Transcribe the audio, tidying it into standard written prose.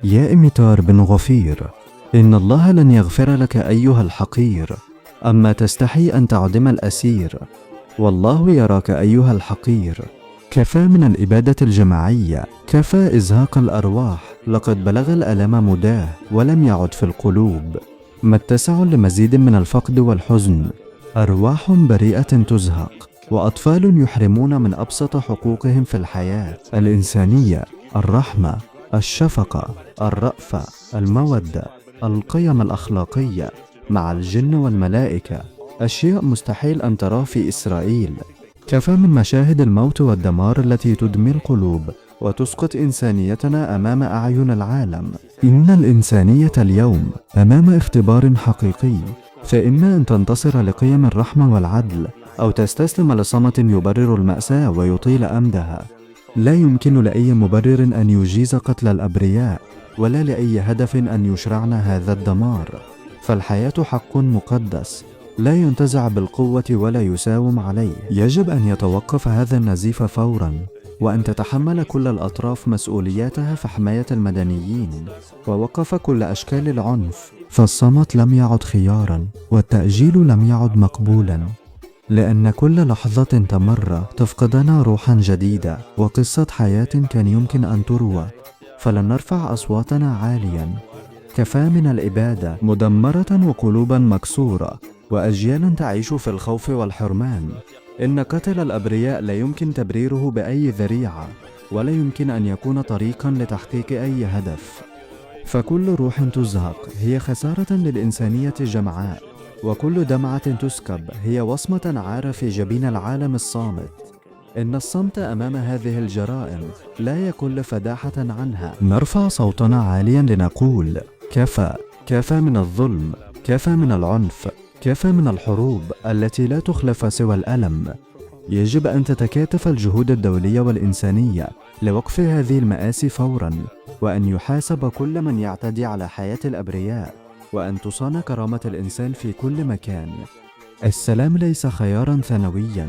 يا إميتار بن غفير، إن الله لن يغفر لك أيها الحقير، أما تستحي أن تعدم الأسير، والله يراك أيها الحقير. كفى من الإبادة الجماعية، كفى إزهاق الأرواح، لقد بلغ الألم مداه ولم يعد في القلوب متسع لمزيد من الفقد والحزن. أرواح بريئة تزهق، وأطفال يحرمون من أبسط حقوقهم في الحياة الإنسانية: الرحمة، الشفقة، الرأفة، المودة، القيم الأخلاقية مع الجن والملائكة، أشياء مستحيل أن تراه في إسرائيل. كفى من مشاهد الموت والدمار التي تدمي القلوب وتسقط إنسانيتنا أمام أعين العالم. إن الإنسانية اليوم أمام اختبار حقيقي، فإما أن تنتصر لقيم الرحمة والعدل، أو تستسلم لصمت يبرر المأساة ويطيل أمدها. لا يمكن لأي مبرر أن يجيز قتل الأبرياء، ولا لأي هدف أن يشرعنا هذا الدمار. فالحياة حق مقدس لا ينتزع بالقوة ولا يساوم عليه. يجب أن يتوقف هذا النزيف فورا، وأن تتحمل كل الأطراف مسؤولياتها في حماية المدنيين، ووقف كل أشكال العنف. فالصمت لم يعد خيارا، والتأجيل لم يعد مقبولا، لأن كل لحظة تمر تفقدنا روحا جديدة وقصة حياة كان يمكن أن تروى. فلن نرفع أصواتنا عاليا. كفى من الإبادة مدمرة وقلوبا مكسورة وأجيال تعيش في الخوف والحرمان. إن قتل الأبرياء لا يمكن تبريره بأي ذريعة، ولا يمكن أن يكون طريقا لتحقيق أي هدف. فكل روح تزهق هي خسارة للإنسانية جمعاء، وكل دمعة تسكب هي وصمة عارة في جبين العالم الصامت. إن الصمت أمام هذه الجرائم لا يكل فداحة عنها. نرفع صوتنا عاليا لنقول: كفى، كفى من الظلم، كفى من العنف، كفى من الحروب التي لا تخلف سوى الألم. يجب أن تتكاتف الجهود الدولية والإنسانية لوقف هذه المآسي فورا، وأن يحاسب كل من يعتدي على حياة الأبرياء، وأن تصان كرامة الإنسان في كل مكان. السلام ليس خيارا ثانويا،